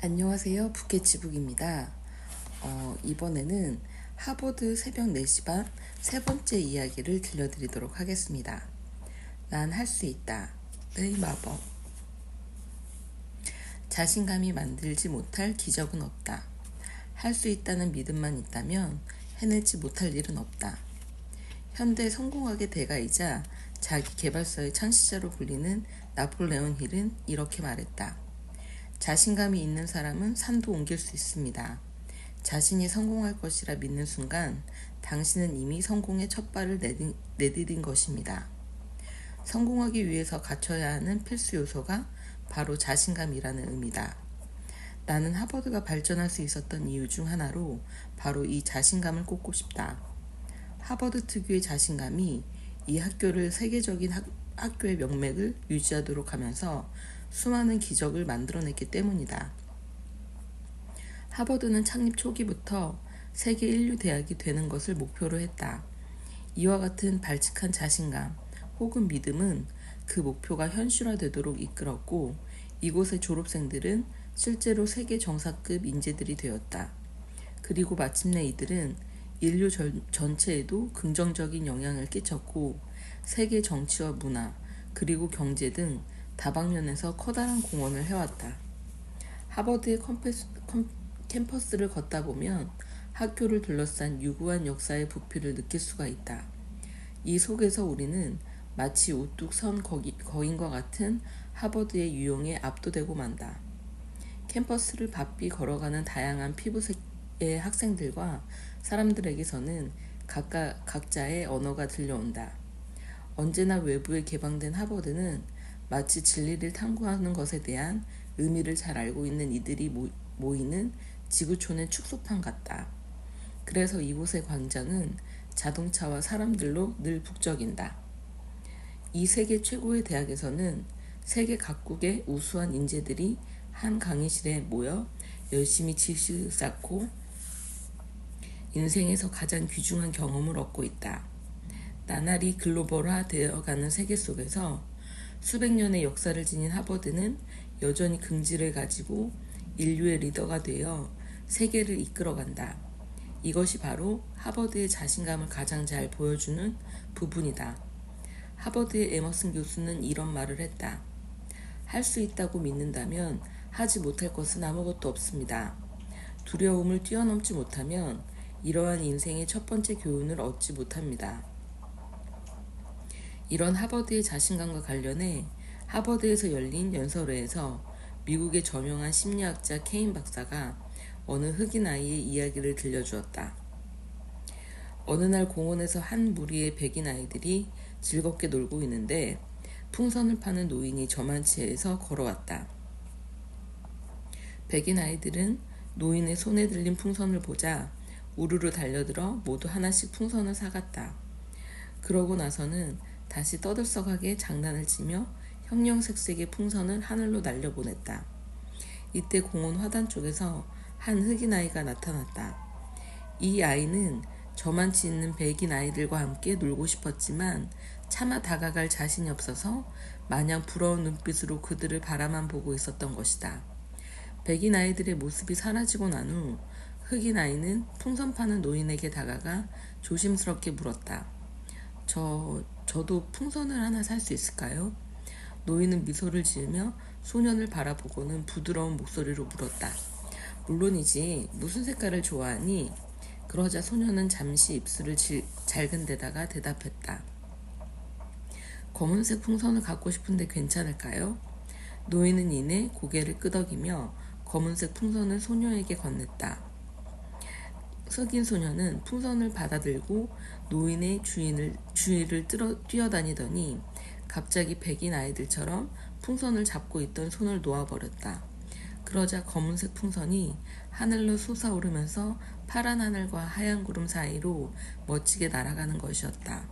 안녕하세요. 부캐치북입니다. 이번에는 하버드 새벽 4시 반 세 번째 이야기를 들려드리도록 하겠습니다. 난 할 수 있다. 의 마법. 자신감이 만들지 못할 기적은 없다. 할 수 있다는 믿음만 있다면 해내지 못할 일은 없다. 현대 성공학의 대가이자 자기 개발서의 창시자로 불리는 나폴레온 힐은 이렇게 말했다. 자신감이 있는 사람은 산도 옮길 수 있습니다. 자신이 성공할 것이라 믿는 순간 당신은 이미 성공의 첫 발을 내디딘 것입니다. 성공하기 위해서 갖춰야 하는 필수 요소가 바로 자신감이라는 의미다. 나는 하버드가 발전할 수 있었던 이유 중 하나로 바로 이 자신감을 꼽고 싶다. 하버드 특유의 자신감이 이 학교를 세계적인 학교의 명맥을 유지하도록 하면서 수많은 기적을 만들어냈기 때문이다. 하버드는 창립 초기부터 세계 인류 대학이 되는 것을 목표로 했다. 이와 같은 발칙한 자신감 혹은 믿음은 그 목표가 현실화되도록 이끌었고 이곳의 졸업생들은 실제로 세계 정상급 인재들이 되었다. 그리고 마침내 이들은 인류 전체에도 긍정적인 영향을 끼쳤고 세계 정치와 문화 그리고 경제 등 다방면에서 커다란 공헌을 해왔다. 하버드의 캠퍼스를 걷다 보면 학교를 둘러싼 유구한 역사의 부피를 느낄 수가 있다. 이 속에서 우리는 마치 우뚝 선 거인과 같은 하버드의 유용에 압도되고 만다. 캠퍼스를 바삐 걸어가는 다양한 피부색의 학생들과 사람들에게서는 각자의 언어가 들려온다. 언제나 외부에 개방된 하버드는 마치 진리를 탐구하는 것에 대한 의미를 잘 알고 있는 이들이 모이는 지구촌의 축소판 같다. 그래서 이곳의 광장은 자동차와 사람들로 늘 북적인다. 이 세계 최고의 대학에서는 세계 각국의 우수한 인재들이 한 강의실에 모여 열심히 지식을 쌓고 인생에서 가장 귀중한 경험을 얻고 있다. 나날이 글로벌화 되어가는 세계 속에서 수백 년의 역사를 지닌 하버드는 여전히 긍지를 가지고 인류의 리더가 되어 세계를 이끌어간다. 이것이 바로 하버드의 자신감을 가장 잘 보여주는 부분이다. 하버드의 에머슨 교수는 이런 말을 했다. 할 수 있다고 믿는다면 하지 못할 것은 아무것도 없습니다. 두려움을 뛰어넘지 못하면 이러한 인생의 첫 번째 교훈을 얻지 못합니다. 이런 하버드의 자신감과 관련해 하버드에서 열린 연설회에서 미국의 저명한 심리학자 케인 박사가 어느 흑인 아이의 이야기를 들려주었다. 어느 날 공원에서 한 무리의 백인 아이들이 즐겁게 놀고 있는데 풍선을 파는 노인이 저만치에서 걸어왔다. 백인 아이들은 노인의 손에 들린 풍선을 보자 우르르 달려들어 모두 하나씩 풍선을 사갔다. 그러고 나서는 다시 떠들썩하게 장난을 치며 형형색색의 풍선을 하늘로 날려보냈다. 이때 공원 화단 쪽에서 한 흑인 아이가 나타났다. 이 아이는 저만치 있는 백인 아이들과 함께 놀고 싶었지만 차마 다가갈 자신이 없어서 마냥 부러운 눈빛으로 그들을 바라만 보고 있었던 것이다. 백인 아이들의 모습이 사라지고 난 후 흑인 아이는 풍선 파는 노인에게 다가가 조심스럽게 물었다. 저도 풍선을 하나 살 수 있을까요? 노인은 미소를 지으며 소년을 바라보고는 부드러운 목소리로 물었다. 물론이지. 무슨 색깔을 좋아하니? 그러자 소년은 잠시 입술을 잘근 데다가 대답했다. 검은색 풍선을 갖고 싶은데 괜찮을까요? 노인은 이내 고개를 끄덕이며 검은색 풍선을 소녀에게 건넸다. 흑인 소녀는 풍선을 받아들고 노인의 주위를 뛰어다니더니 갑자기 백인 아이들처럼 풍선을 잡고 있던 손을 놓아버렸다. 그러자 검은색 풍선이 하늘로 솟아오르면서 파란 하늘과 하얀 구름 사이로 멋지게 날아가는 것이었다.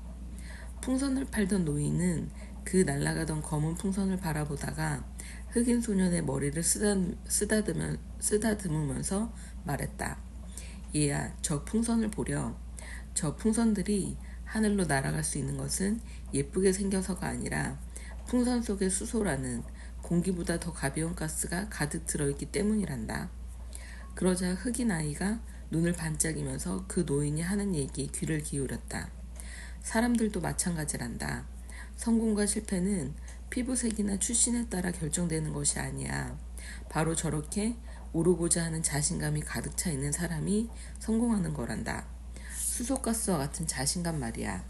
풍선을 팔던 노인은 그 날아가던 검은 풍선을 바라보다가 흑인 소년의 머리를 쓰다듬으면서 말했다. 얘야, 저 풍선을 보렴. 저 풍선들이 하늘로 날아갈 수 있는 것은 예쁘게 생겨서가 아니라 풍선 속의 수소라는 공기보다 더 가벼운 가스가 가득 들어있기 때문이란다. 그러자 흑인 아이가 눈을 반짝이면서 그 노인이 하는 얘기에 귀를 기울였다. 사람들도 마찬가지란다. 성공과 실패는 피부색이나 출신에 따라 결정되는 것이 아니야. 바로 저렇게 오르고자 하는 자신감이 가득 차 있는 사람이 성공하는 거란다. 수소가스와 같은 자신감 말이야.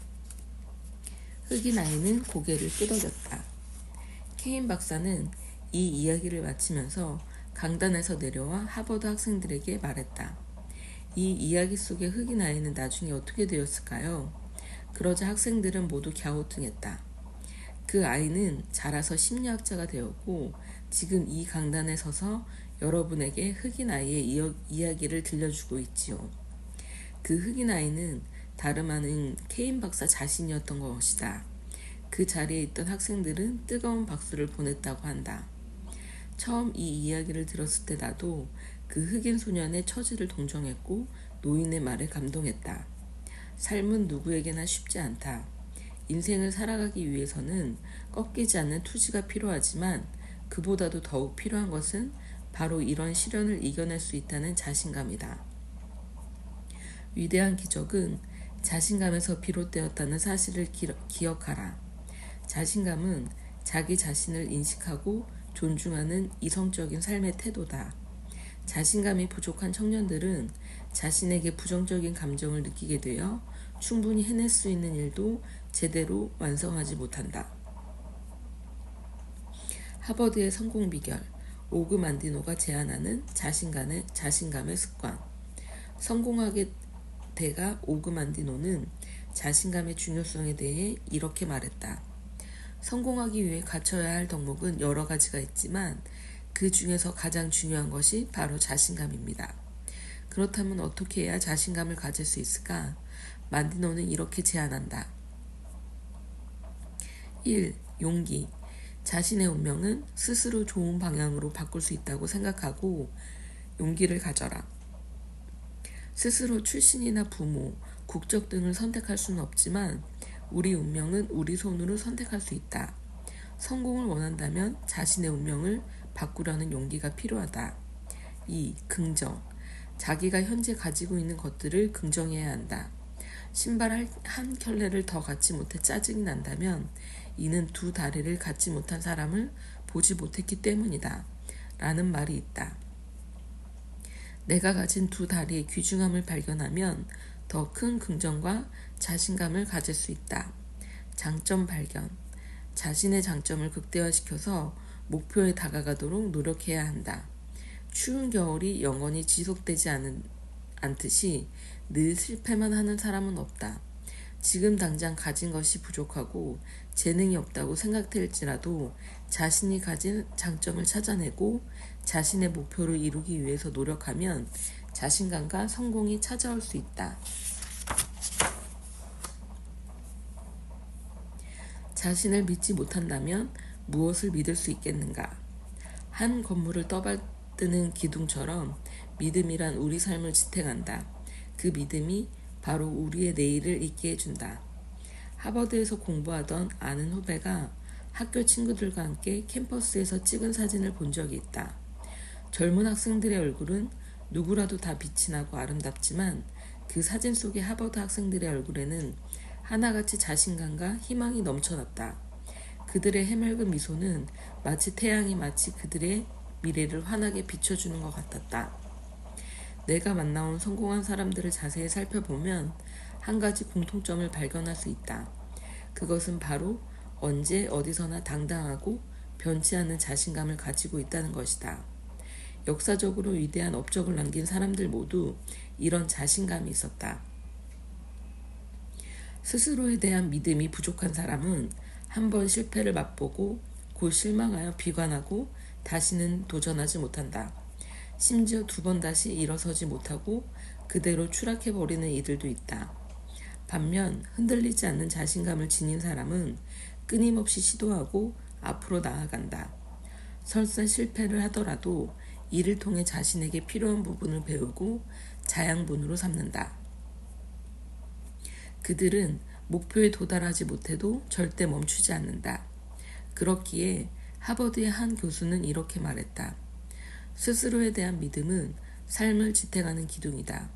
흑인 아이는 고개를 끄덕였다. 케인 박사는 이 이야기를 마치면서 강단에서 내려와 하버드 학생들에게 말했다. 이 이야기 속의 흑인 아이는 나중에 어떻게 되었을까요? 그러자 학생들은 모두 갸우뚱했다. 그 아이는 자라서 심리학자가 되었고 지금 이 강단에 서서 여러분에게 흑인 아이의 이야기를 들려주고 있지요. 그 흑인 아이는 다름 아닌 케인 박사 자신이었던 것이다. 그 자리에 있던 학생들은 뜨거운 박수를 보냈다고 한다. 처음 이 이야기를 들었을 때 나도 그 흑인 소년의 처지를 동정했고 노인의 말에 감동했다. 삶은 누구에게나 쉽지 않다. 인생을 살아가기 위해서는 꺾이지 않는 투지가 필요하지만 그보다도 더욱 필요한 것은 바로 이런 시련을 이겨낼 수 있다는 자신감이다. 위대한 기적은 자신감에서 비롯되었다는 사실을 기억하라. 자신감은 자기 자신을 인식하고 존중하는 이성적인 삶의 태도다. 자신감이 부족한 청년들은 자신에게 부정적인 감정을 느끼게 되어 충분히 해낼 수 있는 일도 제대로 완성하지 못한다. 하버드의 성공 비결, 오그 만디노가 제안하는 자신감의 습관. 성공하게 대가 오그 만디노는 자신감의 중요성에 대해 이렇게 말했다. 성공하기 위해 갖춰야 할 덕목은 여러 가지가 있지만 그 중에서 가장 중요한 것이 바로 자신감입니다. 그렇다면 어떻게 해야 자신감을 가질 수 있을까? 만디노는 이렇게 제안한다. 1. 용기. 자신의 운명은 스스로 좋은 방향으로 바꿀 수 있다고 생각하고 용기를 가져라. 스스로 출신이나 부모, 국적 등을 선택할 수는 없지만 우리 운명은 우리 손으로 선택할 수 있다. 성공을 원한다면 자신의 운명을 바꾸려는 용기가 필요하다. 2. 긍정. 자기가 현재 가지고 있는 것들을 긍정해야 한다. 신발 한 켤레를 더 갖지 못해 짜증이 난다면 이는 두 다리를 갖지 못한 사람을 보지 못했기 때문이다. 라는 말이 있다. 내가 가진 두 다리의 귀중함을 발견하면 더 큰 긍정과 자신감을 가질 수 있다. 장점 발견. 자신의 장점을 극대화시켜서 목표에 다가가도록 노력해야 한다. 추운 겨울이 영원히 지속되지 않듯이 늘 실패만 하는 사람은 없다. 지금 당장 가진 것이 부족하고 재능이 없다고 생각될지라도 자신이 가진 장점을 찾아내고 자신의 목표를 이루기 위해서 노력하면 자신감과 성공이 찾아올 수 있다. 자신을 믿지 못한다면 무엇을 믿을 수 있겠는가? 한 건물을 떠받드는 기둥처럼 믿음이란 우리 삶을 지탱한다. 그 믿음이 바로 우리의 내일을 있게 해준다. 하버드에서 공부하던 아는 후배가 학교 친구들과 함께 캠퍼스에서 찍은 사진을 본 적이 있다. 젊은 학생들의 얼굴은 누구라도 다 빛이 나고 아름답지만 그 사진 속의 하버드 학생들의 얼굴에는 하나같이 자신감과 희망이 넘쳐났다. 그들의 해맑은 미소는 마치 태양이 마치 그들의 미래를 환하게 비춰주는 것 같았다. 내가 만나온 성공한 사람들을 자세히 살펴보면 한 가지 공통점을 발견할 수 있다. 그것은 바로 언제 어디서나 당당하고 변치 않는 자신감을 가지고 있다는 것이다. 역사적으로 위대한 업적을 남긴 사람들 모두 이런 자신감이 있었다. 스스로에 대한 믿음이 부족한 사람은 한 번 실패를 맛보고 곧 실망하여 비관하고 다시는 도전하지 못한다. 심지어 두 번 다시 일어서지 못하고 그대로 추락해버리는 이들도 있다. 반면 흔들리지 않는 자신감을 지닌 사람은 끊임없이 시도하고 앞으로 나아간다. 설사 실패를 하더라도 이를 통해 자신에게 필요한 부분을 배우고 자양분으로 삼는다. 그들은 목표에 도달하지 못해도 절대 멈추지 않는다. 그렇기에 하버드의 한 교수는 이렇게 말했다. 스스로에 대한 믿음은 삶을 지탱하는 기둥이다.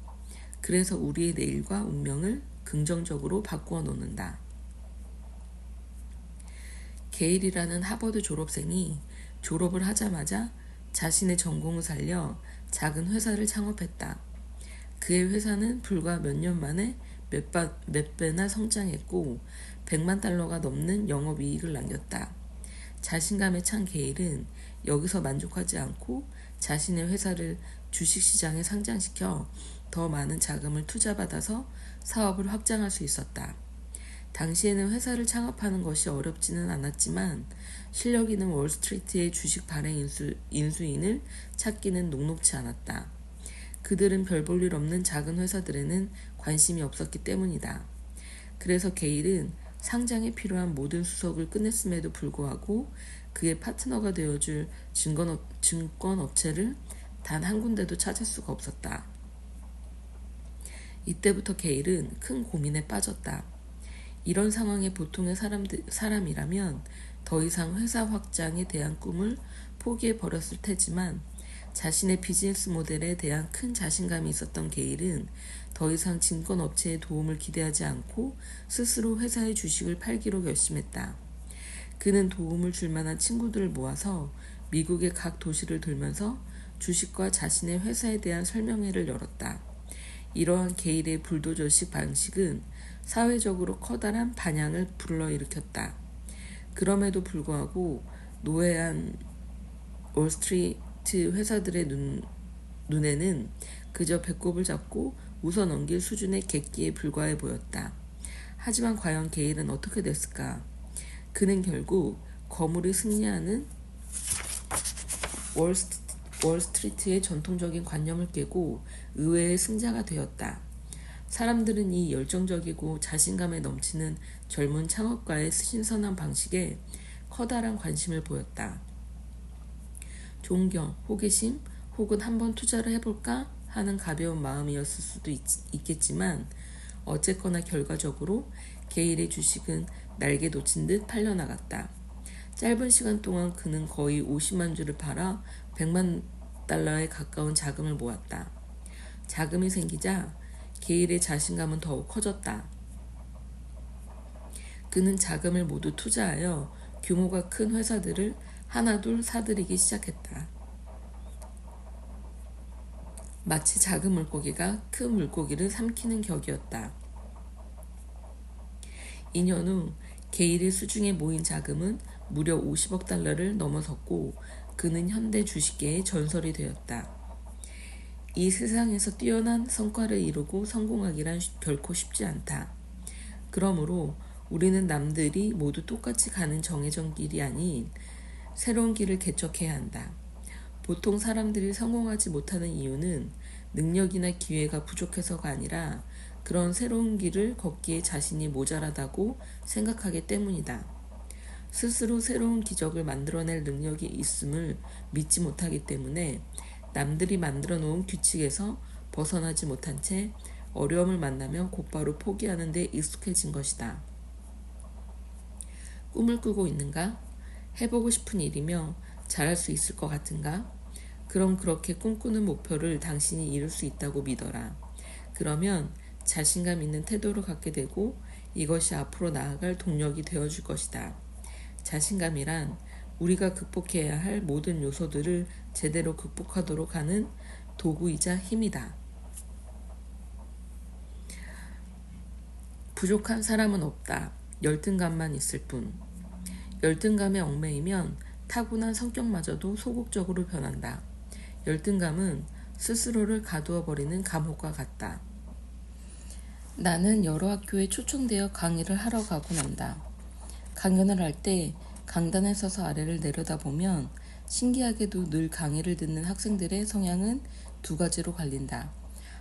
그래서 우리의 내일과 운명을 긍정적으로 바꾸어 놓는다. 게일이라는 하버드 졸업생이 졸업을 하자마자 자신의 전공을 살려 작은 회사를 창업했다. 그의 회사는 불과 몇 년 만에 몇 배나 성장했고 100만 달러가 넘는 영업이익을 남겼다. 자신감에 찬 게일은 여기서 만족하지 않고 자신의 회사를 주식시장에 상장시켜 더 많은 자금을 투자받아서 사업을 확장할 수 있었다. 당시에는 회사를 창업하는 것이 어렵지는 않았지만 실력 있는 월스트리트의 주식 발행 인수인을 찾기는 녹록지 않았다. 그들은 별 볼 일 없는 작은 회사들에는 관심이 없었기 때문이다. 그래서 게일은 상장에 필요한 모든 수석을 끝냈음에도 불구하고 그의 파트너가 되어줄 증권업체를 단 한 군데도 찾을 수가 없었다. 이때부터 게일은 큰 고민에 빠졌다. 이런 상황에 보통의 사람이라면 더 이상 회사 확장에 대한 꿈을 포기해 버렸을 테지만 자신의 비즈니스 모델에 대한 큰 자신감이 있었던 게일은 더 이상 증권업체의 도움을 기대하지 않고 스스로 회사의 주식을 팔기로 결심했다. 그는 도움을 줄 만한 친구들을 모아서 미국의 각 도시를 돌면서 주식과 자신의 회사에 대한 설명회를 열었다. 이러한 게일의 불도저식 방식은 사회적으로 커다란 반향을 불러일으켰다. 그럼에도 불구하고 노회한 월스트리트 회사들의 눈에는 그저 배꼽을 잡고 웃어 넘길 수준의 객기에 불과해 보였다. 하지만 과연 게일은 어떻게 됐을까? 그는 결국 거물이 승리하는 월스트리트의 전통적인 관념을 깨고 의외의 승자가 되었다. 사람들은 이 열정적이고 자신감에 넘치는 젊은 창업가의 신선한 방식에 커다란 관심을 보였다. 존경, 호기심, 혹은 한번 투자를 해볼까 하는 가벼운 마음이었을 수도 있겠지만 어쨌거나 결과적으로 게일의 주식은 날개 놓친 듯 팔려나갔다. 짧은 시간 동안 그는 거의 50만 주를 팔아 100만 달러에 가까운 자금을 모았다. 자금이 생기자 게일의 자신감은 더욱 커졌다. 그는 자금을 모두 투자하여 규모가 큰 회사들을 하나둘 사들이기 시작했다. 마치 작은 물고기가 큰 물고기를 삼키는 격이었다. 2년 후 게일의 수중에 모인 자금은 무려 50억 달러를 넘어섰고 그는 현대 주식계의 전설이 되었다. 이 세상에서 뛰어난 성과를 이루고 성공하기란 결코 쉽지 않다. 그러므로 우리는 남들이 모두 똑같이 가는 정해진 길이 아닌 새로운 길을 개척해야 한다. 보통 사람들이 성공하지 못하는 이유는 능력이나 기회가 부족해서가 아니라 그런 새로운 길을 걷기에 자신이 모자라다고 생각하기 때문이다. 스스로 새로운 기적을 만들어낼 능력이 있음을 믿지 못하기 때문에 남들이 만들어 놓은 규칙에서 벗어나지 못한 채 어려움을 만나면 곧바로 포기하는 데 익숙해진 것이다. 꿈을 꾸고 있는가? 해보고 싶은 일이며 잘할 수 있을 것 같은가? 그럼 그렇게 꿈꾸는 목표를 당신이 이룰 수 있다고 믿어라. 그러면 자신감 있는 태도를 갖게 되고 이것이 앞으로 나아갈 동력이 되어줄 것이다. 자신감이란 우리가 극복해야 할 모든 요소들을 제대로 극복하도록 하는 도구이자 힘이다. 부족한 사람은 없다. 열등감만 있을 뿐. 열등감에 얽매이면 타고난 성격마저도 소극적으로 변한다. 열등감은 스스로를 가두어 버리는 감옥과 같다. 나는 여러 학교에 초청되어 강의를 하러 가곤 한다. 강연을 할 때 강단에 서서 아래를 내려다보면 신기하게도 늘 강의를 듣는 학생들의 성향은 두 가지로 갈린다.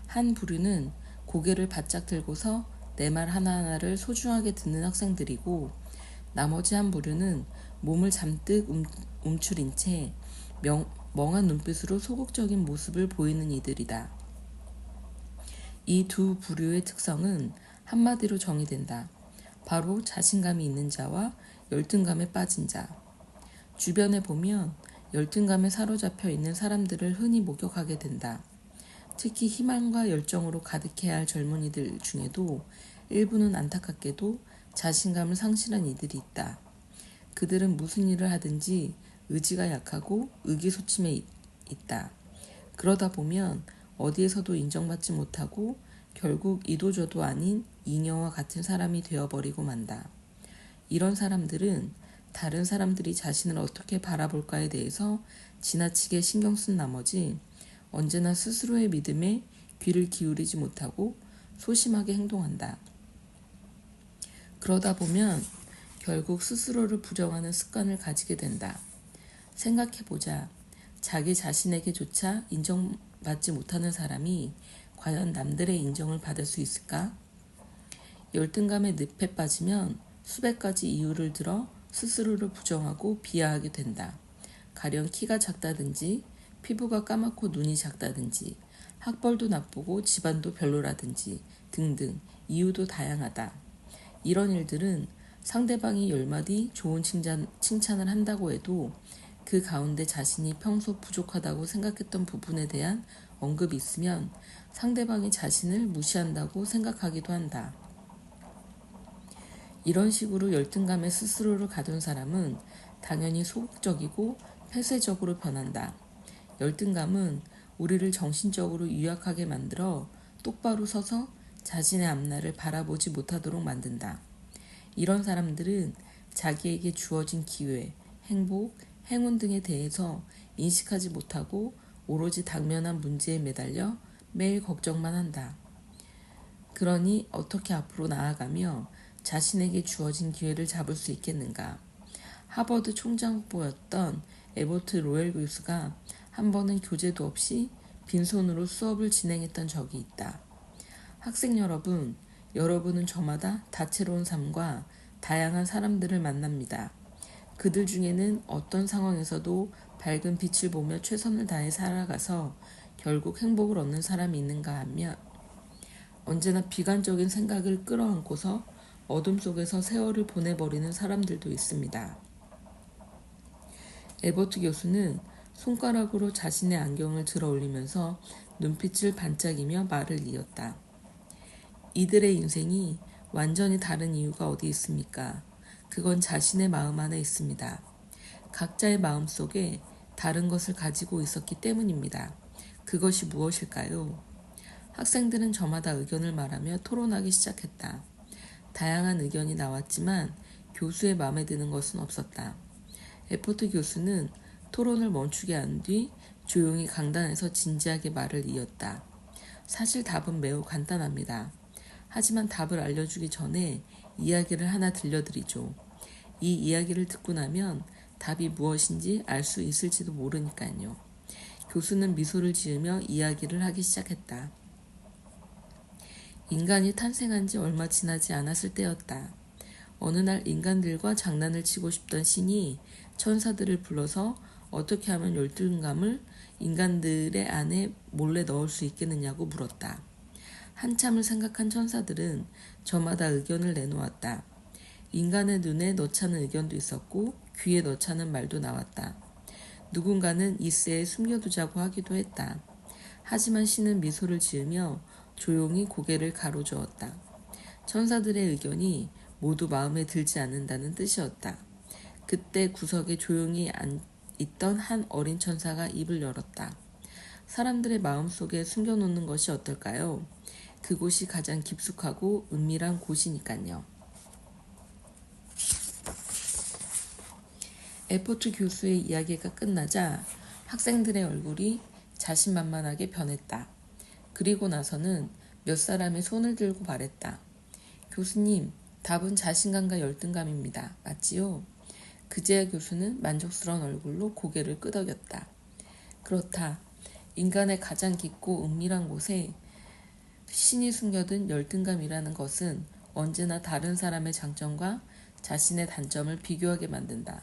한 부류는 고개를 바짝 들고서 내 말 하나하나를 소중하게 듣는 학생들이고 나머지 한 부류는 몸을 잔뜩 움츠린 채 멍한 눈빛으로 소극적인 모습을 보이는 이들이다. 이 두 부류의 특성은 한마디로 정의된다. 바로 자신감이 있는 자와 열등감에 빠진 자. 주변에 보면 열등감에 사로잡혀 있는 사람들을 흔히 목격하게 된다. 특히 희망과 열정으로 가득해야 할 젊은이들 중에도 일부는 안타깝게도 자신감을 상실한 이들이 있다. 그들은 무슨 일을 하든지 의지가 약하고 의기소침해 있다. 그러다 보면 어디에서도 인정받지 못하고 결국 이도저도 아닌 잉여와 같은 사람이 되어버리고 만다. 이런 사람들은 다른 사람들이 자신을 어떻게 바라볼까에 대해서 지나치게 신경 쓴 나머지 언제나 스스로의 믿음에 귀를 기울이지 못하고 소심하게 행동한다. 그러다 보면 결국 스스로를 부정하는 습관을 가지게 된다. 생각해보자. 자기 자신에게조차 인정받지 못하는 사람이 과연 남들의 인정을 받을 수 있을까? 열등감의 늪에 빠지면 수백 가지 이유를 들어 스스로를 부정하고 비하하게 된다. 가령 키가 작다든지 피부가 까맣고 눈이 작다든지 학벌도 나쁘고 집안도 별로라든지 등등 이유도 다양하다. 이런 일들은 상대방이 10마디 좋은 칭찬을 한다고 해도 그 가운데 자신이 평소 부족하다고 생각했던 부분에 대한 언급이 있으면 상대방이 자신을 무시한다고 생각하기도 한다. 이런 식으로 열등감에 스스로를 가둔 사람은 당연히 소극적이고 폐쇄적으로 변한다. 열등감은 우리를 정신적으로 유약하게 만들어 똑바로 서서 자신의 앞날을 바라보지 못하도록 만든다. 이런 사람들은 자기에게 주어진 기회, 행복, 행운 등에 대해서 인식하지 못하고 오로지 당면한 문제에 매달려 매일 걱정만 한다. 그러니 어떻게 앞으로 나아가며 자신에게 주어진 기회를 잡을 수 있겠는가? 하버드 총장 후보였던 에버트 로엘 교수가 한 번은 교재도 없이 빈손으로 수업을 진행했던 적이 있다. 학생 여러분, 여러분은 저마다 다채로운 삶과 다양한 사람들을 만납니다. 그들 중에는 어떤 상황에서도 밝은 빛을 보며 최선을 다해 살아가서 결국 행복을 얻는 사람이 있는가 하면 언제나 비관적인 생각을 끌어안고서 어둠 속에서 세월을 보내버리는 사람들도 있습니다. 에버트 교수는 손가락으로 자신의 안경을 들어 올리면서 눈빛을 반짝이며 말을 이었다. 이들의 인생이 완전히 다른 이유가 어디 있습니까? 그건 자신의 마음 안에 있습니다. 각자의 마음 속에 다른 것을 가지고 있었기 때문입니다. 그것이 무엇일까요? 학생들은 저마다 의견을 말하며 토론하기 시작했다. 다양한 의견이 나왔지만 교수의 마음에 드는 것은 없었다. 에포트 교수는 토론을 멈추게 한 뒤 조용히 강단에서 진지하게 말을 이었다. 사실 답은 매우 간단합니다. 하지만 답을 알려주기 전에 이야기를 하나 들려드리죠. 이 이야기를 듣고 나면 답이 무엇인지 알 수 있을지도 모르니까요. 교수는 미소를 지으며 이야기를 하기 시작했다. 인간이 탄생한 지 얼마 지나지 않았을 때였다. 어느 날 인간들과 장난을 치고 싶던 신이 천사들을 불러서 어떻게 하면 열등감을 인간들의 안에 몰래 넣을 수 있겠느냐고 물었다. 한참을 생각한 천사들은 저마다 의견을 내놓았다. 인간의 눈에 넣자는 의견도 있었고 귀에 넣자는 말도 나왔다. 누군가는 이스에 숨겨두자고 하기도 했다. 하지만 신은 미소를 지으며 조용히 고개를 가로저었다. 천사들의 의견이 모두 마음에 들지 않는다는 뜻이었다. 그때 구석에 조용히 있던 한 어린 천사가 입을 열었다. 사람들의 마음속에 숨겨놓는 것이 어떨까요? 그곳이 가장 깊숙하고 은밀한 곳이니까요. 에포트 교수의 이야기가 끝나자 학생들의 얼굴이 자신만만하게 변했다. 그리고 나서는 몇 사람의 손을 들고 말했다. 교수님, 답은 자신감과 열등감입니다. 맞지요? 그제야 교수는 만족스러운 얼굴로 고개를 끄덕였다. 그렇다. 인간의 가장 깊고 은밀한 곳에 신이 숨겨둔 열등감이라는 것은 언제나 다른 사람의 장점과 자신의 단점을 비교하게 만든다.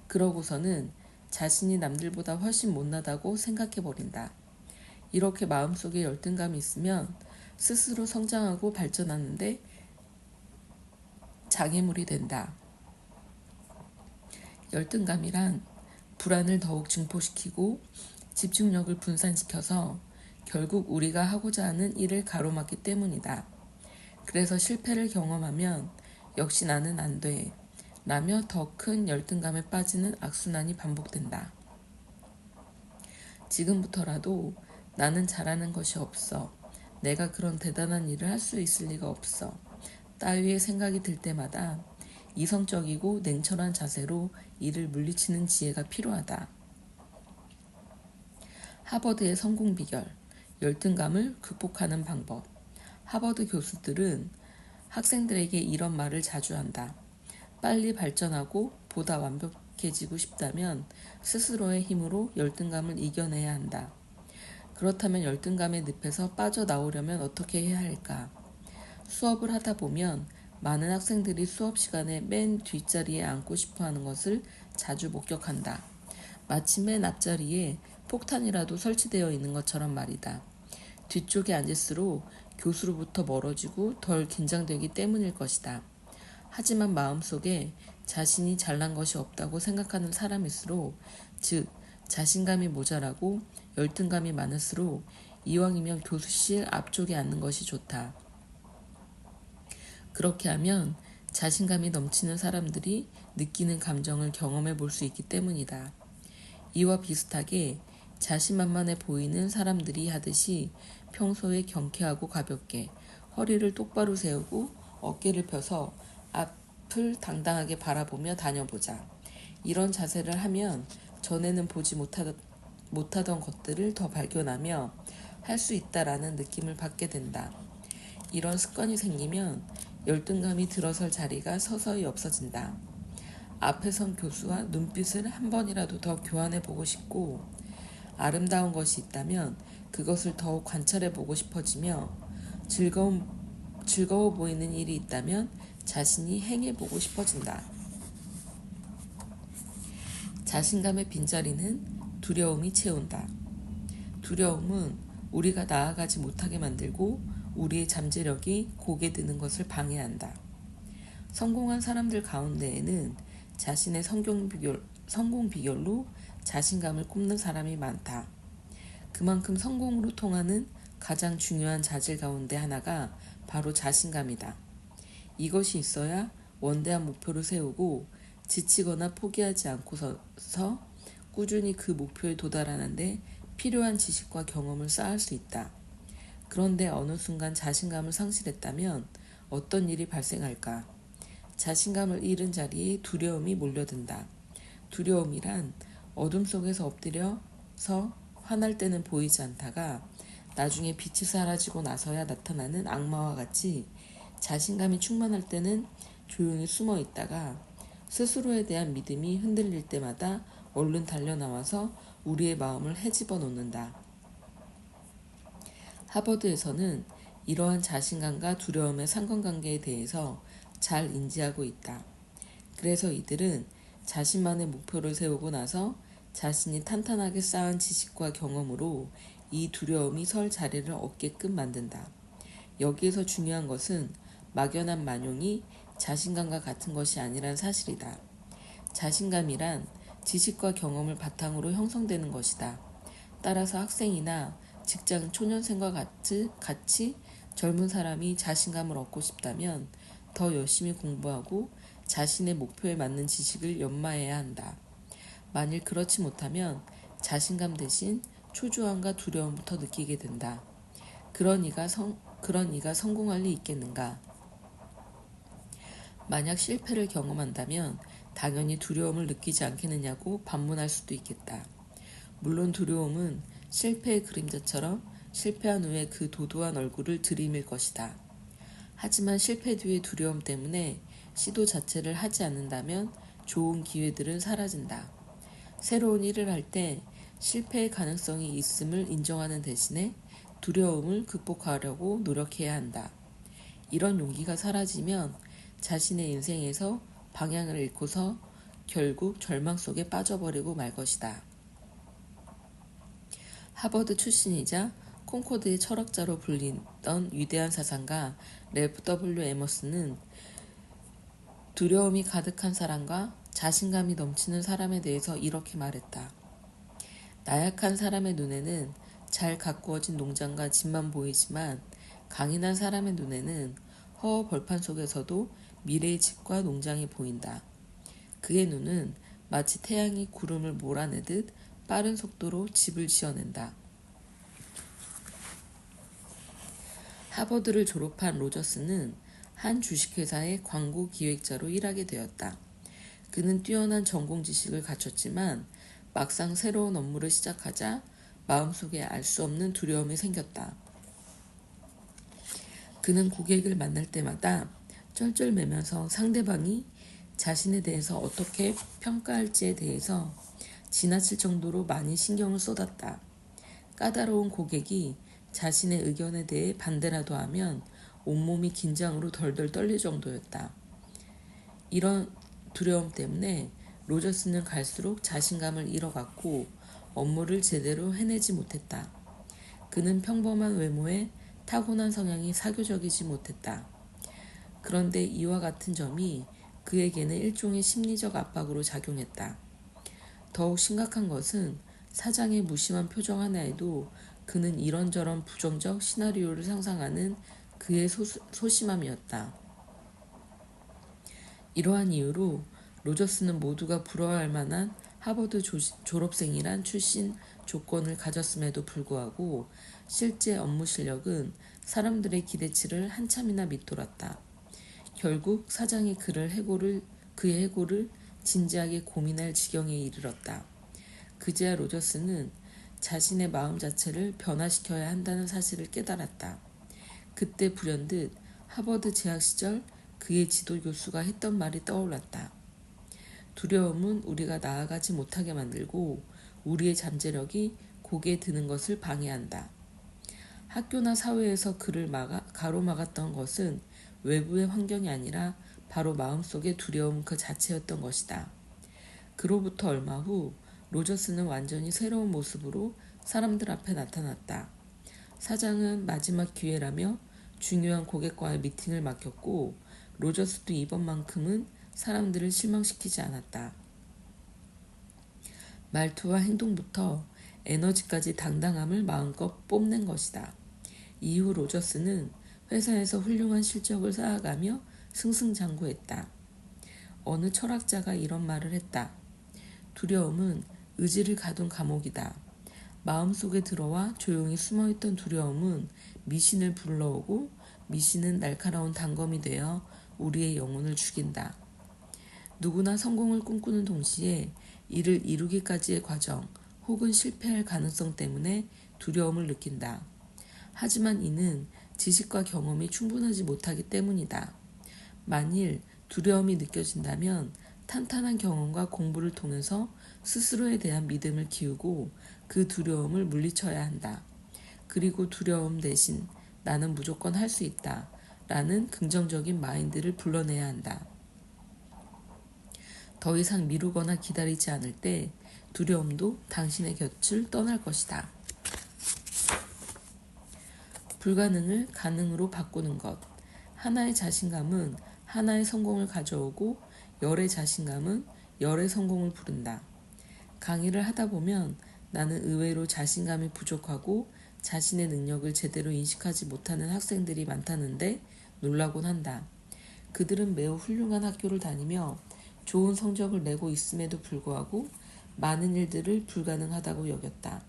그러고서는 자신이 남들보다 훨씬 못나다고 생각해버린다. 이렇게 마음속에 열등감이 있으면 스스로 성장하고 발전하는데 장애물이 된다. 열등감이란 불안을 더욱 증폭시키고 집중력을 분산시켜서 결국 우리가 하고자 하는 일을 가로막기 때문이다. 그래서 실패를 경험하면 역시 나는 안 돼. 라며 더 큰 열등감에 빠지는 악순환이 반복된다. 지금부터라도 나는 잘하는 것이 없어. 내가 그런 대단한 일을 할 수 있을 리가 없어. 따위의 생각이 들 때마다 이성적이고 냉철한 자세로 이를 물리치는 지혜가 필요하다. 하버드의 성공 비결, 열등감을 극복하는 방법. 하버드 교수들은 학생들에게 이런 말을 자주 한다. 빨리 발전하고 보다 완벽해지고 싶다면 스스로의 힘으로 열등감을 이겨내야 한다. 그렇다면 열등감의 늪에서 빠져나오려면 어떻게 해야 할까? 수업을 하다 보면 많은 학생들이 수업 시간에 맨 뒷자리에 앉고 싶어 하는 것을 자주 목격한다. 마치 맨 앞자리에 폭탄이라도 설치되어 있는 것처럼 말이다. 뒤쪽에 앉을수록 교수로부터 멀어지고 덜 긴장되기 때문일 것이다. 하지만 마음속에 자신이 잘난 것이 없다고 생각하는 사람일수록, 즉 자신감이 모자라고 열등감이 많을수록 이왕이면 교수실 앞쪽에 앉는 것이 좋다. 그렇게 하면 자신감이 넘치는 사람들이 느끼는 감정을 경험해 볼 수 있기 때문이다. 이와 비슷하게 자신만만해 보이는 사람들이 하듯이 평소에 경쾌하고 가볍게 허리를 똑바로 세우고 어깨를 펴서 앞을 당당하게 바라보며 다녀보자. 이런 자세를 하면 전에는 보지 못하던 것들을 더 발견하며 할 수 있다라는 느낌을 받게 된다. 이런 습관이 생기면 열등감이 들어설 자리가 서서히 없어진다. 앞에 선 교수와 눈빛을 한 번이라도 더 교환해 보고 싶고, 아름다운 것이 있다면 그것을 더욱 관찰해 보고 싶어지며, 즐거워 보이는 일이 있다면 자신이 행해 보고 싶어진다. 자신감의 빈자리는 두려움이 채운다. 두려움은 우리가 나아가지 못하게 만들고 우리의 잠재력이 고개 드는 것을 방해한다. 성공한 사람들 가운데에는 자신의 성공 비결로 자신감을 꼽는 사람이 많다. 그만큼 성공으로 통하는 가장 중요한 자질 가운데 하나가 바로 자신감이다. 이것이 있어야 원대한 목표를 세우고 지치거나 포기하지 않고서 꾸준히 그 목표에 도달하는데 필요한 지식과 경험을 쌓을 수 있다. 그런데 어느 순간 자신감을 상실했다면 어떤 일이 발생할까? 자신감을 잃은 자리에 두려움이 몰려든다. 두려움이란 어둠 속에서 엎드려서 화날 때는 보이지 않다가 나중에 빛이 사라지고 나서야 나타나는 악마와 같이 자신감이 충만할 때는 조용히 숨어 있다가 스스로에 대한 믿음이 흔들릴 때마다 얼른 달려나와서 우리의 마음을 헤집어 놓는다. 하버드에서는 이러한 자신감과 두려움의 상관관계에 대해서 잘 인지하고 있다. 그래서 이들은 자신만의 목표를 세우고 나서 자신이 탄탄하게 쌓은 지식과 경험으로 이 두려움이 설 자리를 얻게끔 만든다. 여기에서 중요한 것은 막연한 만용이 자신감과 같은 것이 아니란 사실이다. 자신감이란 지식과 경험을 바탕으로 형성되는 것이다. 따라서 학생이나 직장 초년생과 같이 젊은 사람이 자신감을 얻고 싶다면 더 열심히 공부하고 자신의 목표에 맞는 지식을 연마해야 한다. 만일 그렇지 못하면 자신감 대신 초조함과 두려움부터 느끼게 된다. 그런 이가 성공할 리 있겠는가? 만약 실패를 경험한다면 당연히 두려움을 느끼지 않겠느냐고 반문할 수도 있겠다. 물론 두려움은 실패의 그림자처럼 실패한 후에 그 도도한 얼굴을 들이밀 것이다. 하지만 실패 뒤의 두려움 때문에 시도 자체를 하지 않는다면 좋은 기회들은 사라진다. 새로운 일을 할 때 실패의 가능성이 있음을 인정하는 대신에 두려움을 극복하려고 노력해야 한다. 이런 용기가 사라지면 자신의 인생에서 방향을 잃고서 결국 절망 속에 빠져버리고 말 것이다. 하버드 출신이자 콩코드의 철학자로 불리던 위대한 사상가 래프 W. 에머슨은 두려움이 가득한 사람과 자신감이 넘치는 사람에 대해서 이렇게 말했다. 나약한 사람의 눈에는 잘 가꾸어진 농장과 집만 보이지만 강인한 사람의 눈에는 허허 벌판 속에서도 미래의 집과 농장이 보인다. 그의 눈은 마치 태양이 구름을 몰아내듯 빠른 속도로 집을 지어낸다. 하버드를 졸업한 로저스는 한 주식회사의 광고 기획자로 일하게 되었다. 그는 뛰어난 전공 지식을 갖췄지만 막상 새로운 업무를 시작하자 마음속에 알 수 없는 두려움이 생겼다. 그는 고객을 만날 때마다 쩔쩔매면서 상대방이 자신에 대해서 어떻게 평가할지에 대해서 지나칠 정도로 많이 신경을 쏟았다. 까다로운 고객이 자신의 의견에 대해 반대라도 하면 온몸이 긴장으로 덜덜 떨릴 정도였다. 이런 두려움 때문에 로저스는 갈수록 자신감을 잃어갔고 업무를 제대로 해내지 못했다. 그는 평범한 외모에 타고난 성향이 사교적이지 못했다. 그런데 이와 같은 점이 그에게는 일종의 심리적 압박으로 작용했다. 더욱 심각한 것은 사장의 무심한 표정 하나에도 그는 이런저런 부정적 시나리오를 상상하는 그의 소심함이었다. 이러한 이유로 로저스는 모두가 부러워할 만한 하버드 졸업생이란 출신 조건을 가졌음에도 불구하고 실제 업무 실력은 사람들의 기대치를 한참이나 밑돌았다. 결국 사장이 그의 해고를 진지하게 고민할 지경에 이르렀다. 그제야 로저스는 자신의 마음 자체를 변화시켜야 한다는 사실을 깨달았다. 그때 불현듯 하버드 재학 시절 그의 지도 교수가 했던 말이 떠올랐다. 두려움은 우리가 나아가지 못하게 만들고 우리의 잠재력이 고개에 드는 것을 방해한다. 학교나 사회에서 그를 가로막았던 것은 외부의 환경이 아니라 바로 마음속의 두려움 그 자체였던 것이다. 그로부터 얼마 후 로저스는 완전히 새로운 모습으로 사람들 앞에 나타났다. 사장은 마지막 기회라며 중요한 고객과의 미팅을 맡겼고 로저스도 이번만큼은 사람들을 실망시키지 않았다. 말투와 행동부터 에너지까지 당당함을 마음껏 뽐낸 것이다. 이후 로저스는 회사에서 훌륭한 실적을 쌓아가며 승승장구했다. 어느 철학자가 이런 말을 했다. 두려움은 의지를 가둔 감옥이다. 마음속에 들어와 조용히 숨어있던 두려움은 미신을 불러오고 미신은 날카로운 단검이 되어 우리의 영혼을 죽인다. 누구나 성공을 꿈꾸는 동시에 이를 이루기까지의 과정 혹은 실패할 가능성 때문에 두려움을 느낀다. 하지만 이는 지식과 경험이 충분하지 못하기 때문이다. 만일 두려움이 느껴진다면 탄탄한 경험과 공부를 통해서 스스로에 대한 믿음을 키우고 그 두려움을 물리쳐야 한다. 그리고 두려움 대신 나는 무조건 할 수 있다. 라는 긍정적인 마인드를 불러내야 한다. 더 이상 미루거나 기다리지 않을 때 두려움도 당신의 곁을 떠날 것이다. 불가능을 가능으로 바꾸는 것. 하나의 자신감은 하나의 성공을 가져오고 열의 자신감은 열의 성공을 부른다. 강의를 하다 보면 나는 의외로 자신감이 부족하고 자신의 능력을 제대로 인식하지 못하는 학생들이 많다는데 놀라곤 한다. 그들은 매우 훌륭한 학교를 다니며 좋은 성적을 내고 있음에도 불구하고 많은 일들을 불가능하다고 여겼다.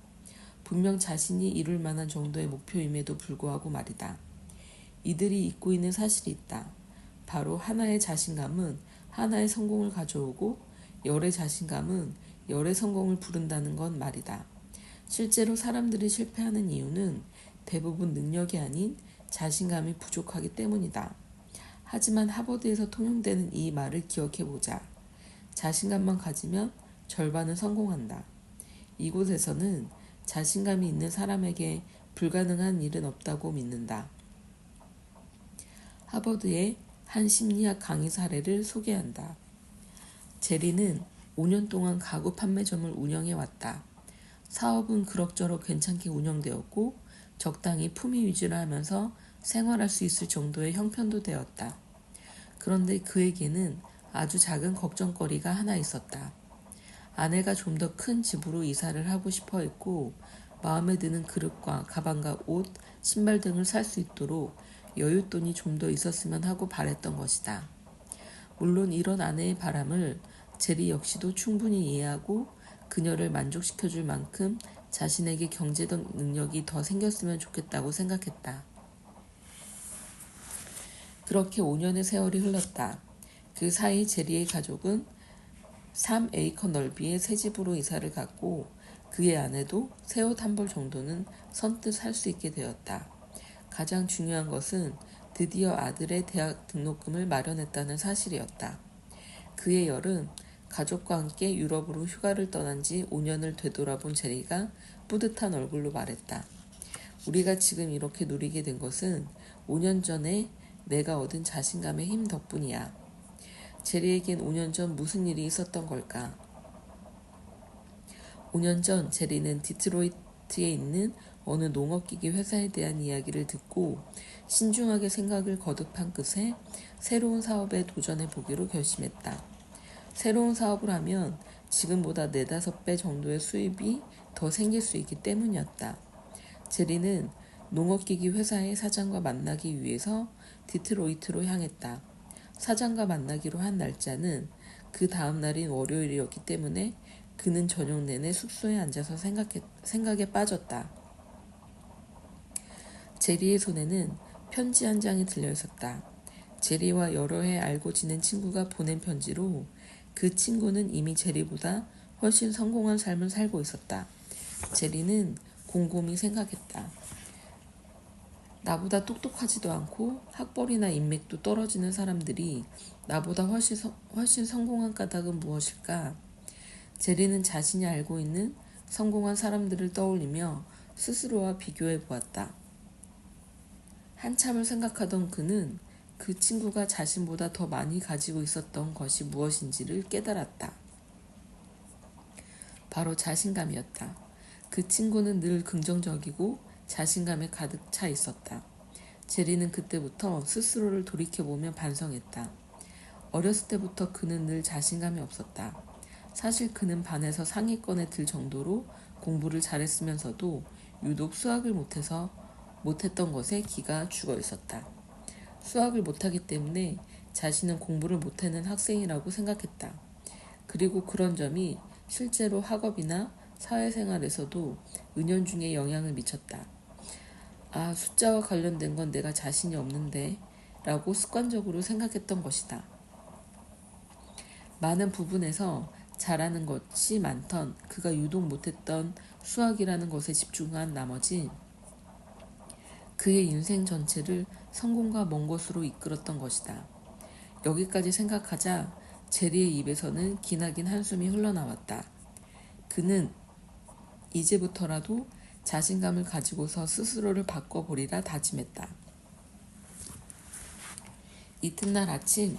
분명 자신이 이룰 만한 정도의 목표임에도 불구하고 말이다. 이들이 잊고 있는 사실이 있다. 바로 하나의 자신감은 하나의 성공을 가져오고 열의 자신감은 열의 성공을 부른다는 건 말이다. 실제로 사람들이 실패하는 이유는 대부분 능력이 아닌 자신감이 부족하기 때문이다. 하지만 하버드에서 통용되는 이 말을 기억해보자. 자신감만 가지면 절반은 성공한다. 이곳에서는 자신감이 있는 사람에게 불가능한 일은 없다고 믿는다. 하버드의 한 심리학 강의 사례를 소개한다. 제리는 5년 동안 가구 판매점을 운영해왔다. 사업은 그럭저럭 괜찮게 운영되었고 적당히 품위 유지를 하면서 생활할 수 있을 정도의 형편도 되었다. 그런데 그에게는 아주 작은 걱정거리가 하나 있었다. 아내가 좀 더 큰 집으로 이사를 하고 싶어 했고 마음에 드는 그릇과 가방과 옷, 신발 등을 살 수 있도록 여윳돈이 좀 더 있었으면 하고 바랬던 것이다. 물론 이런 아내의 바람을 제리 역시도 충분히 이해하고 그녀를 만족시켜줄 만큼 자신에게 경제적 능력이 더 생겼으면 좋겠다고 생각했다. 그렇게 5년의 세월이 흘렀다. 그 사이 제리의 가족은 3에이커 넓이의 새 집으로 이사를 갔고 그의 아내도 새 옷 한 벌 정도는 선뜻 살 수 있게 되었다. 가장 중요한 것은 드디어 아들의 대학 등록금을 마련했다는 사실이었다. 그의 열은 가족과 함께 유럽으로 휴가를 떠난 지 5년을 되돌아본 제리가 뿌듯한 얼굴로 말했다. 우리가 지금 이렇게 누리게 된 것은 5년 전에 내가 얻은 자신감의 힘 덕분이야. 제리에겐 5년 전 무슨 일이 있었던 걸까? 5년 전 제리는 디트로이트에 있는 어느 농업기기 회사에 대한 이야기를 듣고 신중하게 생각을 거듭한 끝에 새로운 사업에 도전해 보기로 결심했다. 새로운 사업을 하면 지금보다 4-5배 정도의 수입이 더 생길 수 있기 때문이었다. 제리는 농업기기 회사의 사장과 만나기 위해서 디트로이트로 향했다. 사장과 만나기로 한 날짜는 그 다음 날인 월요일이었기 때문에 그는 저녁 내내 숙소에 앉아서 생각에 빠졌다. 제리의 손에는 편지 한 장이 들려 있었다. 제리와 여러 해 알고 지낸 친구가 보낸 편지로 그 친구는 이미 제리보다 훨씬 성공한 삶을 살고 있었다. 제리는 곰곰이 생각했다. 나보다 똑똑하지도 않고 학벌이나 인맥도 떨어지는 사람들이 나보다 훨씬 성공한 까닭은 무엇일까? 제리는 자신이 알고 있는 성공한 사람들을 떠올리며 스스로와 비교해 보았다. 한참을 생각하던 그는 그 친구가 자신보다 더 많이 가지고 있었던 것이 무엇인지를 깨달았다. 바로 자신감이었다. 그 친구는 늘 긍정적이고 자신감에 가득 차 있었다. 제리는 그때부터 스스로를 돌이켜보며 반성했다. 어렸을 때부터 그는 늘 자신감이 없었다. 사실 그는 반에서 상위권에 들 정도로 공부를 잘했으면서도 유독 수학을 못했던 것에 기가 죽어 있었다. 수학을 못하기 때문에 자신은 공부를 못하는 학생이라고 생각했다. 그리고 그런 점이 실제로 학업이나 사회생활에서도 은연중에 영향을 미쳤다. 아, 숫자와 관련된 건 내가 자신이 없는데 라고 습관적으로 생각했던 것이다. 많은 부분에서 잘하는 것이 많던 그가 유독 못했던 수학이라는 것에 집중한 나머지 그의 인생 전체를 성공과 먼 곳으로 이끌었던 것이다. 여기까지 생각하자 제리의 입에서는 기나긴 한숨이 흘러나왔다. 그는 이제부터라도 자신감을 가지고서 스스로를 바꿔보리라 다짐했다. 이튿날 아침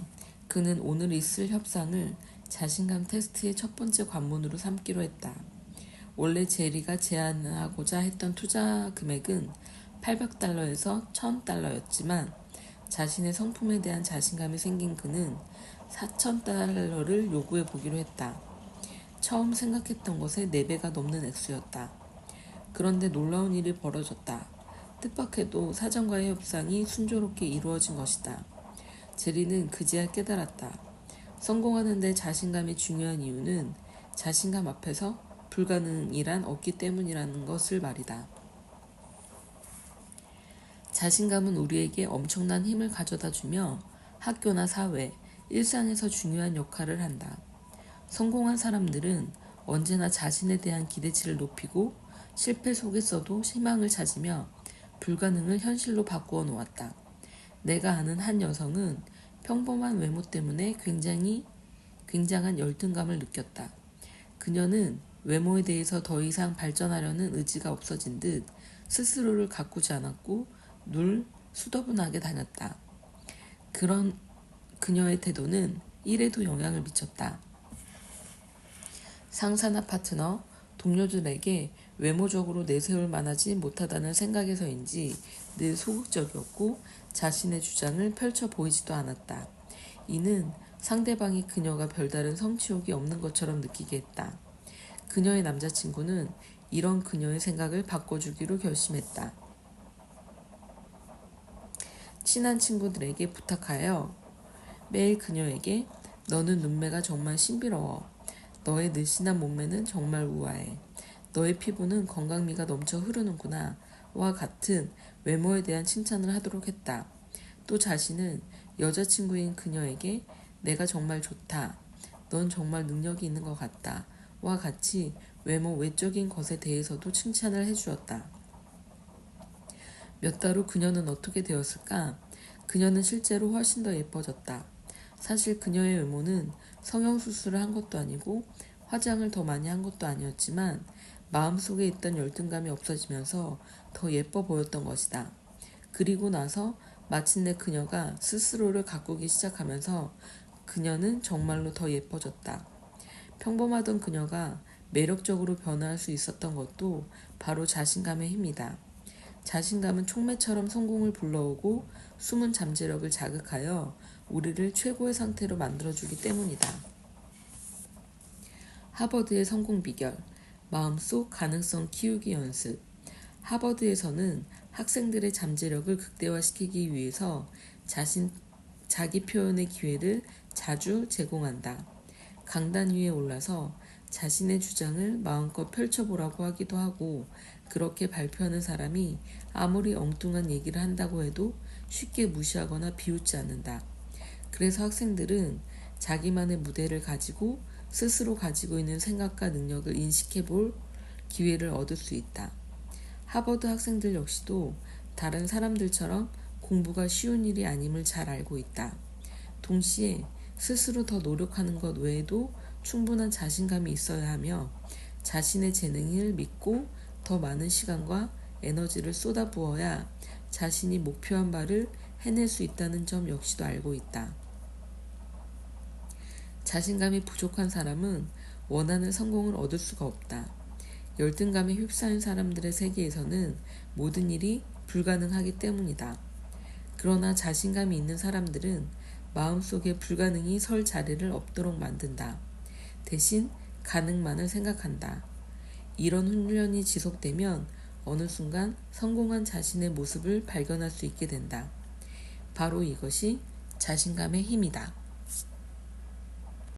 그는 오늘 있을 협상을 자신감 테스트의 첫 번째 관문으로 삼기로 했다. 원래 제리가 제안하고자 했던 투자 금액은 $800에서 $1,000였지만 자신의 성품에 대한 자신감이 생긴 그는 $4,000를 요구해 보기로 했다. 처음 생각했던 것의 4배가 넘는 액수였다. 그런데 놀라운 일이 벌어졌다. 뜻밖에도 사장과의 협상이 순조롭게 이루어진 것이다. 제리는 그제야 깨달았다. 성공하는 데 자신감이 중요한 이유는 자신감 앞에서 불가능이란 없기 때문이라는 것을 말이다. 자신감은 우리에게 엄청난 힘을 가져다주며 학교나 사회, 일상에서 중요한 역할을 한다. 성공한 사람들은 언제나 자신에 대한 기대치를 높이고 실패 속에서도 희망을 찾으며 불가능을 현실로 바꾸어 놓았다. 내가 아는 한 여성은 평범한 외모 때문에 굉장한 열등감을 느꼈다. 그녀는 외모에 대해서 더 이상 발전하려는 의지가 없어진 듯 스스로를 가꾸지 않았고 늘 수더분하게 다녔다. 그런 그녀의 태도는 일에도 영향을 미쳤다. 상사나 파트너, 동료들에게 외모적으로 내세울 만하지 못하다는 생각에서인지 늘 소극적이었고 자신의 주장을 펼쳐 보이지도 않았다. 이는 상대방이 그녀가 별다른 성취욕이 없는 것처럼 느끼게 했다. 그녀의 남자친구는 이런 그녀의 생각을 바꿔주기로 결심했다. 친한 친구들에게 부탁하여 매일 그녀에게 너는 눈매가 정말 신비로워. 너의 늘씬한 몸매는 정말 우아해. 너의 피부는 건강미가 넘쳐 흐르는구나. 와 같은 외모에 대한 칭찬을 하도록 했다. 또 자신은 여자친구인 그녀에게 내가 정말 좋다. 넌 정말 능력이 있는 것 같다. 와 같이 외모 외적인 것에 대해서도 칭찬을 해주었다. 몇 달 후 그녀는 어떻게 되었을까? 그녀는 실제로 훨씬 더 예뻐졌다. 사실 그녀의 외모는 성형수술을 한 것도 아니고 화장을 더 많이 한 것도 아니었지만 마음속에 있던 열등감이 없어지면서 더 예뻐 보였던 것이다. 그리고 나서 마침내 그녀가 스스로를 가꾸기 시작하면서 그녀는 정말로 더 예뻐졌다. 평범하던 그녀가 매력적으로 변화할 수 있었던 것도 바로 자신감의 힘이다. 자신감은 촉매처럼 성공을 불러오고 숨은 잠재력을 자극하여 우리를 최고의 상태로 만들어주기 때문이다. 하버드의 성공 비결, 마음속 가능성 키우기 연습. 하버드에서는 학생들의 잠재력을 극대화시키기 위해서 자기 표현의 기회를 자주 제공한다. 강단 위에 올라서 자신의 주장을 마음껏 펼쳐보라고 하기도 하고 그렇게 발표하는 사람이 아무리 엉뚱한 얘기를 한다고 해도 쉽게 무시하거나 비웃지 않는다. 그래서 학생들은 자기만의 무대를 가지고 스스로 가지고 있는 생각과 능력을 인식해 볼 기회를 얻을 수 있다. 하버드 학생들 역시도 다른 사람들처럼 공부가 쉬운 일이 아님을 잘 알고 있다. 동시에 스스로 더 노력하는 것 외에도 충분한 자신감이 있어야 하며 자신의 재능을 믿고 더 많은 시간과 에너지를 쏟아부어야 자신이 목표한 바를 해낼 수 있다는 점 역시도 알고 있다. 자신감이 부족한 사람은 원하는 성공을 얻을 수가 없다. 열등감에 휩싸인 사람들의 세계에서는 모든 일이 불가능하기 때문이다. 그러나 자신감이 있는 사람들은 마음속에 불가능이 설 자리를 없도록 만든다. 대신 가능만을 생각한다. 이런 훈련이 지속되면 어느 순간 성공한 자신의 모습을 발견할 수 있게 된다. 바로 이것이 자신감의 힘이다.